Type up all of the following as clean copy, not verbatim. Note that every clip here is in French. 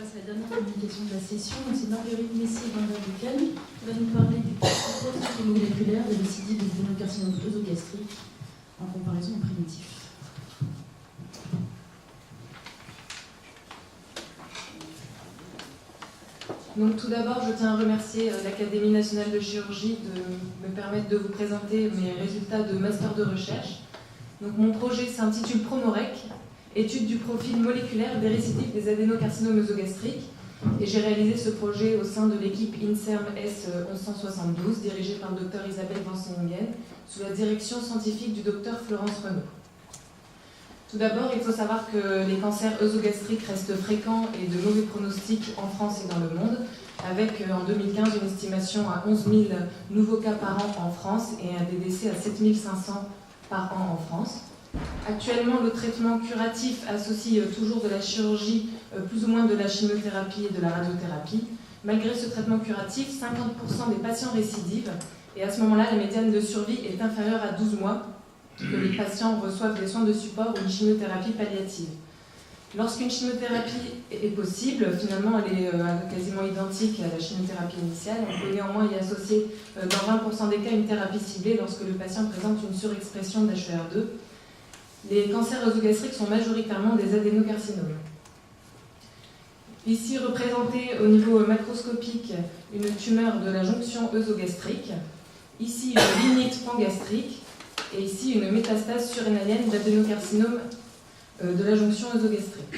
passe à la dernière communication de la session. C'est Marguerite Messier-Van der Buchan qui va nous parler du profil moléculaire de récidive des adénocarcinomes œsogastriques en comparaison au primitif. Donc tout d'abord, je tiens à remercier l'Académie nationale de chirurgie de me permettre de vous présenter mes résultats de master de recherche. Donc mon projet s'intitule PROMOREC, étude du profil moléculaire des récidives des adénocarcinomes œsogastriques. Et j'ai réalisé ce projet au sein de l'équipe INSERM S1172, dirigée par le Dr Isabelle Vanseningen, sous la direction scientifique du Dr Florence Renaud. Tout d'abord, il faut savoir que les cancers œsogastriques restent fréquents et de mauvais pronostics en France et dans le monde, avec en 2015 une estimation à 11 000 nouveaux cas par an en France et des décès à 7 500 par an en France. Actuellement, le traitement curatif associe toujours de la chirurgie, plus ou moins de la chimiothérapie et de la radiothérapie. Malgré ce traitement curatif, 50% des patients récidivent et à ce moment-là, la médiane de survie est inférieure à 12 mois que les patients reçoivent des soins de support ou une chimiothérapie palliative. Lorsqu'une chimiothérapie est possible, finalement elle est quasiment identique à la chimiothérapie initiale, on peut néanmoins y associer dans 20% des cas une thérapie ciblée lorsque le patient présente une surexpression d'HER2. Les cancers œsogastriques sont majoritairement des adénocarcinomes. Ici représentée au niveau macroscopique une tumeur de la jonction œsogastrique, ici une lignite pangastrique, et ici une métastase surrénalienne d'adénocarcinome de la jonction œsogastrique.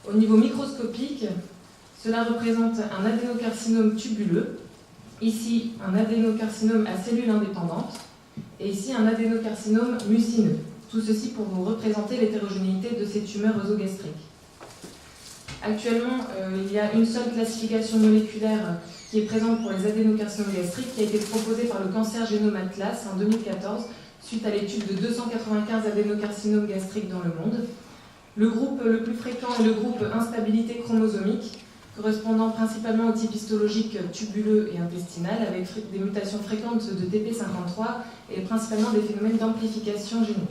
Au niveau microscopique, cela représente un adénocarcinome tubuleux, ici un adénocarcinome à cellules indépendantes, et ici un adénocarcinome mucineux. Tout ceci pour vous représenter l'hétérogénéité de ces tumeurs œsogastriques. Actuellement, il y a une seule classification moléculaire qui est présente pour les adénocarcinomes gastriques, qui a été proposée par le Cancer Genome Atlas en 2014, suite à l'étude de 295 adénocarcinomes gastriques dans le monde. Le groupe le plus fréquent est le groupe instabilité chromosomique, correspondant principalement au type histologique tubuleux et intestinal, avec des mutations fréquentes de TP53 et principalement des phénomènes d'amplification génomique.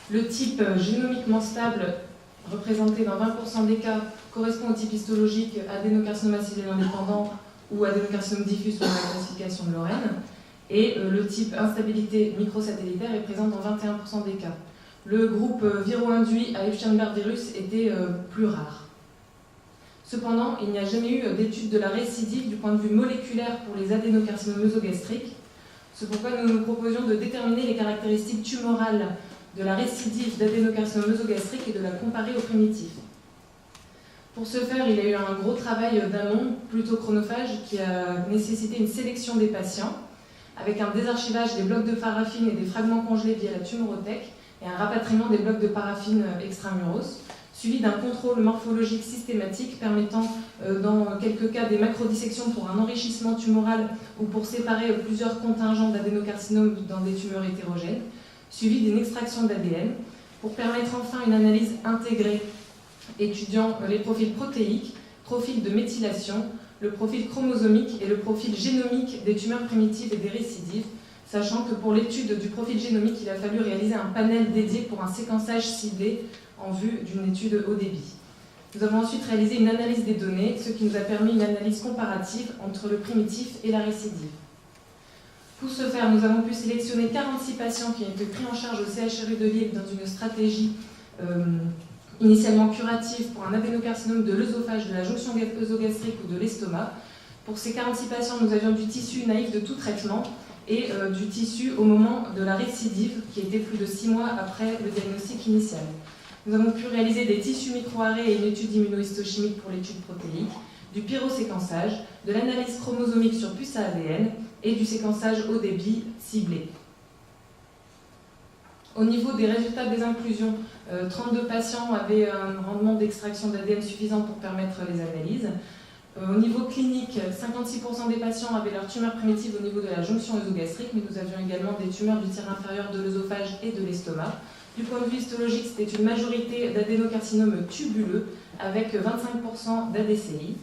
Le type génomiquement stable, représenté dans 20% des cas, correspond au type histologique adénocarcinome acellulaire indépendant ou adénocarcinome diffus selon la classification de Lorraine. Et le type instabilité microsatellitaire est présent dans 21% des cas. Le groupe viro-induit à Epstein-Barr virus était plus rare. Cependant, il n'y a jamais eu d'étude de la récidive du point de vue moléculaire pour les adénocarcinomes œsogastriques. C'est pourquoi nous nous proposions de déterminer les caractéristiques tumorales de la récidive d'adénocarcinome œsogastrique et de la comparer aux primitifs. Pour ce faire, il y a eu un gros travail d'amont, plutôt chronophage, qui a nécessité une sélection des patients, avec un désarchivage des blocs de paraffine et des fragments congelés via la tumorothèque et un rapatriement des blocs de paraffine extramuros, suivi d'un contrôle morphologique systématique permettant, dans quelques cas, des macrodissections pour un enrichissement tumoral ou pour séparer plusieurs contingents d'adénocarcinomes dans des tumeurs hétérogènes, suivi d'une extraction d'ADN pour permettre enfin une analyse intégrée étudiant les profils protéiques, profils de méthylation, le profil chromosomique et le profil génomique des tumeurs primitives et des récidives, sachant que pour l'étude du profil génomique, il a fallu réaliser un panel dédié pour un séquençage ciblé en vue d'une étude haut débit. Nous avons ensuite réalisé une analyse des données, ce qui nous a permis une analyse comparative entre le primitif et la récidive. Pour ce faire, nous avons pu sélectionner 46 patients qui ont été pris en charge au CHRU de Lille dans une stratégie initialement curative pour un adénocarcinome de l'œsophage, de la jonction œsogastrique ou de l'estomac. Pour ces 46 patients, nous avions du tissu naïf de tout traitement et du tissu au moment de la récidive, qui était plus de 6 mois après le diagnostic initial. Nous avons pu réaliser des tissus microarrêts et une étude immunohistochimique pour l'étude protéique, du pyroséquençage, de l'analyse chromosomique sur puce à ADN et du séquençage haut débit ciblé. Au niveau des résultats des inclusions, 32 patients avaient un rendement d'extraction d'ADN suffisant pour permettre les analyses. Au niveau clinique, 56% des patients avaient leur tumeur primitive au niveau de la jonction œsogastrique, mais nous avions également des tumeurs du tiers inférieur de l'œsophage et de l'estomac. Du point de vue histologique, c'était une majorité d'adénocarcinomes tubuleux avec 25% d'ADCI.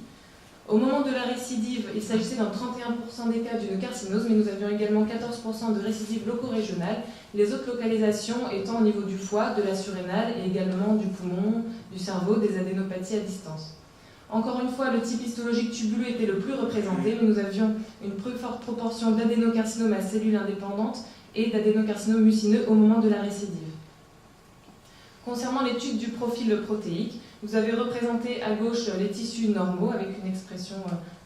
Au moment de la récidive, il s'agissait dans 31% des cas d'une carcinose, mais nous avions également 14% de récidives loco-régionales, les autres localisations étant au niveau du foie, de la surrénale et également du poumon, du cerveau, des adénopathies à distance. Encore une fois, le type histologique tubuleux était le plus représenté, mais nous avions une plus forte proportion d'adénocarcinome à cellules indépendantes et d'adénocarcinome mucineux au moment de la récidive. Concernant l'étude du profil protéique, vous avez représenté à gauche les tissus normaux avec une expression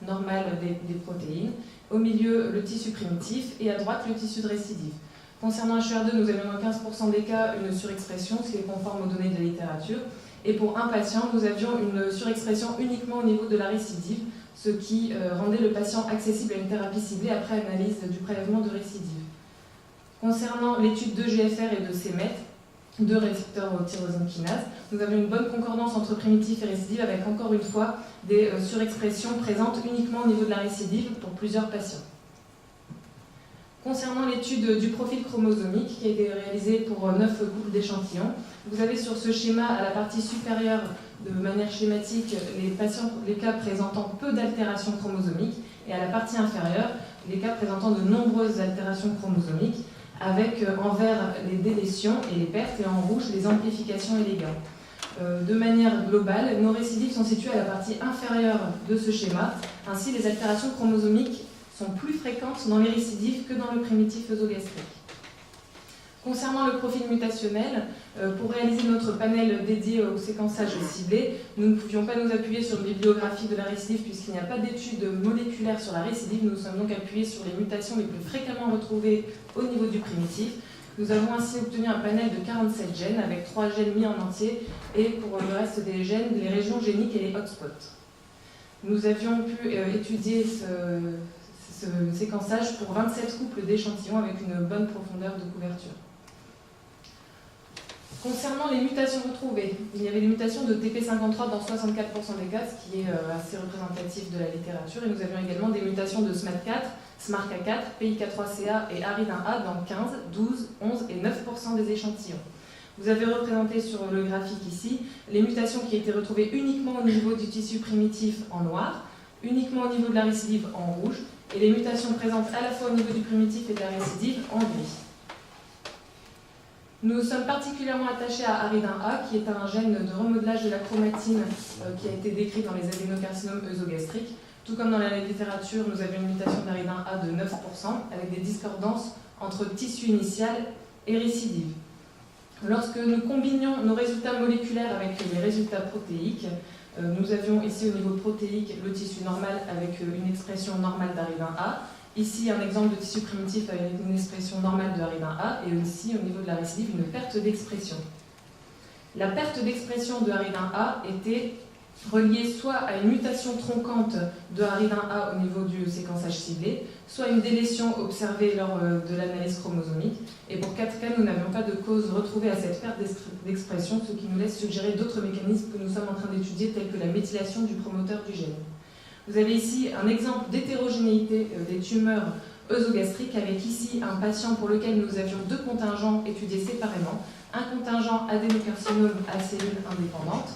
normale des protéines, au milieu le tissu primitif et à droite le tissu de récidive. Concernant HER2, nous avions dans 15% des cas une surexpression, ce qui est conforme aux données de la littérature. Et pour un patient, nous avions une surexpression uniquement au niveau de la récidive, ce qui rendait le patient accessible à une thérapie ciblée après analyse du prélèvement de récidive. Concernant l'étude de GFR et de CMET, de récepteurs tyrosine kinase, nous avions une bonne concordance entre primitif et récidive avec encore une fois des surexpressions présentes uniquement au niveau de la récidive pour plusieurs patients. Concernant l'étude du profil chromosomique qui a été réalisée pour 9 couples d'échantillons, vous avez sur ce schéma à la partie supérieure de manière schématique les cas présentant peu d'altérations chromosomiques et à la partie inférieure les cas présentant de nombreuses altérations chromosomiques avec en vert les délétions et les pertes et en rouge les amplifications et les gains. De manière globale, nos récidives sont situées à la partie inférieure de ce schéma. Ainsi, les altérations chromosomiques sont plus fréquentes dans les récidives que dans le primitif œsogastrique. Concernant le profil mutationnel, pour réaliser notre panel dédié au séquençage ciblé, nous ne pouvions pas nous appuyer sur une bibliographie de la récidive puisqu'il n'y a pas d'études moléculaires sur la récidive. Nous nous sommes donc appuyés sur les mutations les plus fréquemment retrouvées au niveau du primitif. Nous avons ainsi obtenu un panel de 47 gènes avec 3 gènes mis en entier et pour le reste des gènes, les régions géniques et les hotspots. Nous avions pu étudier ce séquençage pour 27 couples d'échantillons avec une bonne profondeur de couverture. Concernant les mutations retrouvées, il y avait des mutations de TP53 dans 64% des cas, ce qui est assez représentatif de la littérature, et nous avions également des mutations de SMAD4, SMARCA4, PIK3CA et ARID1A dans 15, 12, 11 et 9% des échantillons. Vous avez représenté sur le graphique ici les mutations qui étaient retrouvées uniquement au niveau du tissu primitif en noir, uniquement au niveau de la récidive en rouge, et les mutations présentes à la fois au niveau du primitif et de la récidive en gris. Nous sommes particulièrement attachés à ARID1A, qui est un gène de remodelage de la chromatine qui a été décrit dans les adénocarcinomes œsogastriques. Tout comme dans la littérature, nous avions une mutation d'ARID1A de 9%, avec des discordances entre tissu initial et récidive. Lorsque nous combinions nos résultats moléculaires avec les résultats protéiques, nous avions ici au niveau protéique le tissu normal avec une expression normale d'ARID1A, ici un exemple de tissu primitif avec une expression normale de ARID1A et aussi au niveau de la récidive une perte d'expression. La perte d'expression de ARID1A était reliée soit à une mutation tronquante de ARID1A au niveau du séquençage ciblé, soit une délétion observée lors de l'analyse chromosomique. Et pour 4 cas, nous n'avions pas de cause retrouvée à cette perte d'expression, ce qui nous laisse suggérer d'autres mécanismes que nous sommes en train d'étudier, tels que la méthylation du promoteur du gène. Vous avez ici un exemple d'hétérogénéité des tumeurs œsogastriques, avec ici un patient pour lequel nous avions 2 contingents étudiés séparément, un contingent adénocarcinome à cellules indépendantes,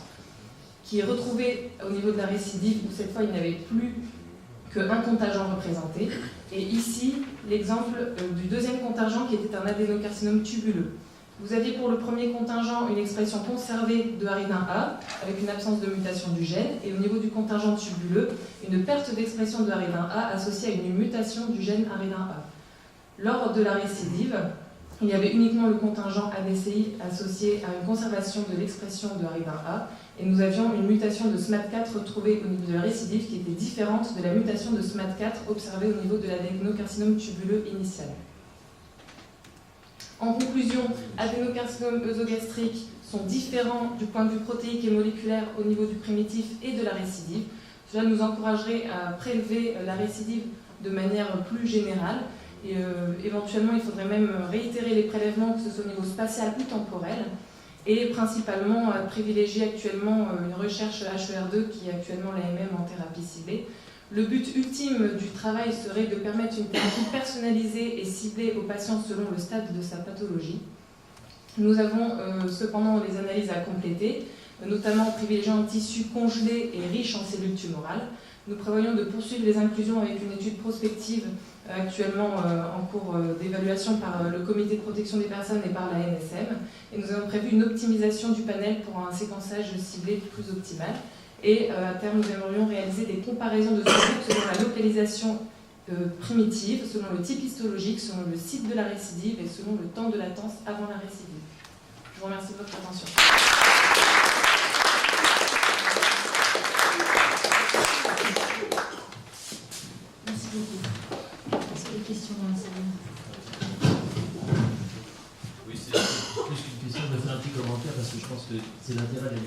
qui est retrouvé au niveau de la récidive, où cette fois il n'y avait plus qu'un contingent représenté, et ici l'exemple du deuxième contingent qui était un adénocarcinome tubuleux. Vous aviez pour le premier contingent une expression conservée de ARID1A avec une absence de mutation du gène, et au niveau du contingent tubuleux, une perte d'expression de ARID1A associée à une mutation du gène ARID1A. Lors de la récidive, il y avait uniquement le contingent ADCI associé à une conservation de l'expression de ARID1A, et nous avions une mutation de SMAD4 retrouvée au niveau de la récidive qui était différente de la mutation de SMAD4 observée au niveau de l'adénocarcinome tubuleux initial. En conclusion, adénocarcinomes œsogastriques sont différents du point de vue protéique et moléculaire au niveau du primitif et de la récidive. Cela nous encouragerait à prélever la récidive de manière plus générale. Et éventuellement, il faudrait même réitérer les prélèvements, que ce soit au niveau spatial ou temporel, et principalement privilégier actuellement une recherche HER2 qui est actuellement l'AMM en thérapie ciblée. Le but ultime du travail serait de permettre une thérapie personnalisée et ciblée aux patients selon le stade de sa pathologie. Nous avons cependant des analyses à compléter, notamment en privilégiant un tissu congelé et riche en cellules tumorales. Nous prévoyons de poursuivre les inclusions avec une étude prospective actuellement en cours d'évaluation par le Comité de protection des personnes et par la NSM. Et nous avons prévu une optimisation du panel pour un séquençage ciblé plus optimal. Et à terme, nous aimerions réaliser des comparaisons de sous-groupes selon la localisation primitive, selon le type histologique, selon le site de la récidive et selon le temps de latence avant la récidive. Je vous remercie de votre attention. Merci beaucoup. Est-ce qu'il y a des questions dans la salle? Oui, c'est plus qu'une question, je vais faire un petit commentaire parce que je pense que c'est l'intérêt de la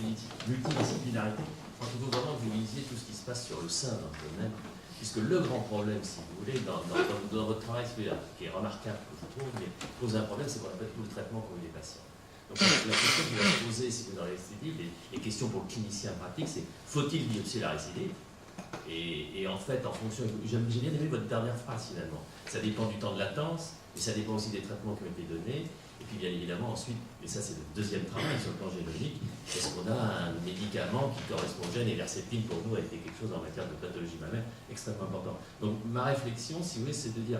multidisciplinarité. Il faut vraiment que vous lisiez tout ce qui se passe sur le sein d'un domaine, puisque le grand problème, si vous voulez, dans votre travail, qui est remarquable, que je trouve, mais pose un problème, c'est qu'on appelle tout le traitement pour les patients. Donc la question que vous allez poser, si vous dans les récidives, les questions pour le clinicien pratique, c'est faut-il biopsier la récidive? Et en fait, en fonction, j'ai bien aimé votre dernière phrase finalement. Ça dépend du temps de latence, mais ça dépend aussi des traitements qui ont été donnés. Et puis bien évidemment ensuite, et ça c'est le deuxième travail sur le plan génomique, est-ce qu'on a un médicament qui correspond gène et Herceptin pour nous a été quelque chose en matière de pathologie mammaire extrêmement important. Donc ma réflexion, si vous voulez, c'est de dire,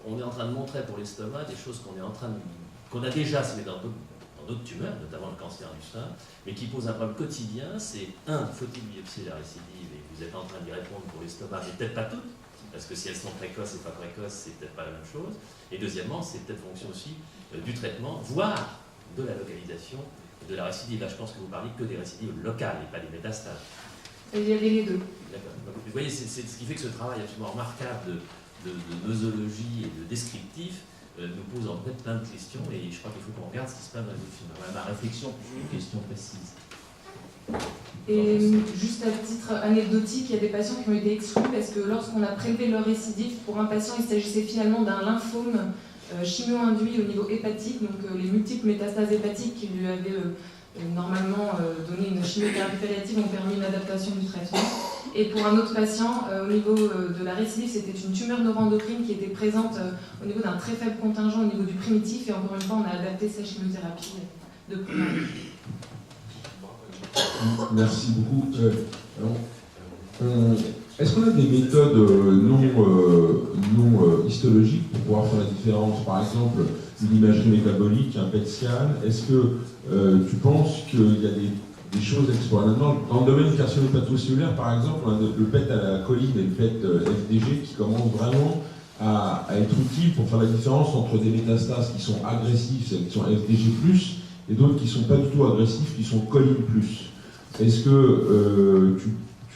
on est en train de montrer pour l'estomac des choses qu'on a déjà dans d'autres tumeurs, notamment le cancer du sein, mais qui posent un problème quotidien, c'est faut-il biopsier la récidive? Et vous êtes en train d'y répondre pour l'estomac, mais peut-être pas toutes, parce que si elles sont précoces et pas précoces, c'est peut-être pas la même chose. Et deuxièmement, c'est peut-être fonction aussi du traitement, voire de la localisation de la récidive. Là, je pense que vous parlez que des récidives locales et pas des métastases. Il y avait les deux. D'accord. Vous voyez, c'est ce qui fait que ce travail absolument remarquable de nosologie et de descriptif nous pose en fait plein de questions et je crois qu'il faut qu'on regarde ce qui se passe dans les autres films. Ma réflexion, une question précise. Et juste à titre anecdotique, il y a des patients qui ont été exclus parce que lorsqu'on a prélevé leur récidive, pour un patient, il s'agissait finalement d'un lymphome chimio-induit au niveau hépatique, donc les multiples métastases hépatiques qui lui avaient normalement donné une chimiothérapie palliative ont permis une adaptation du traitement. Et pour un autre patient, au niveau de la récidive, c'était une tumeur neuroendocrine qui était présente au niveau d'un très faible contingent au niveau du primitif, et encore une fois, on a adapté sa chimiothérapie de première. Merci beaucoup. Est-ce qu'on a des méthodes non histologiques pour pouvoir faire la différence? Par exemple, une imagerie métabolique, un PET scan. Est-ce que tu penses qu'il y a des choses explorables? Dans le domaine carcino-hépatocellulaire, par exemple, on a le PET à la choline et le PET FDG qui commencent vraiment à être utiles pour faire la différence entre des métastases qui sont agressives, celles qui sont FDG+, et d'autres qui ne sont pas du tout agressifs, qui sont choline+. Est-ce que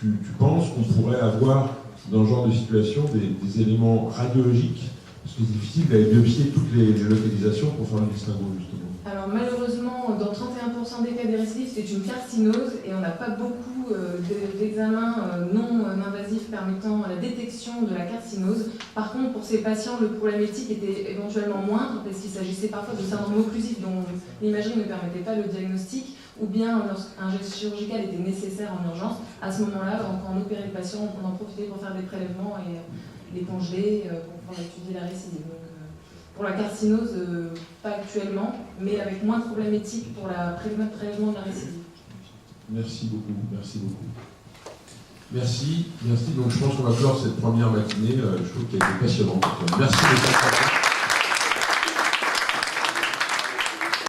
tu penses qu'on pourrait avoir, dans ce genre de situation, des éléments radiologiques? Parce que c'est difficile d'aller biopsier toutes les localisations pour faire le distinguo, justement. Alors malheureusement, dans 31% des cas des récidives, c'est une carcinose et on n'a pas beaucoup d'examens non invasifs permettant la détection de la carcinose. Par contre, pour ces patients, le problème éthique était éventuellement moindre parce qu'il s'agissait parfois de syndrome occlusif dont l'imagerie ne permettait pas le diagnostic, ou bien lorsqu'un geste chirurgical était nécessaire en urgence. À ce moment-là, quand on opérait le patient, on en profitait pour faire des prélèvements et les congeler pour pouvoir étudier la récidive. Donc, pour la carcinose, pas actuellement, mais avec moins de problèmes éthiques pour le prélèvement de la récidive. Merci beaucoup, merci beaucoup. Merci. Donc je pense qu'on va clore cette première matinée. Je trouve qu'elle était passionnante. Merci beaucoup.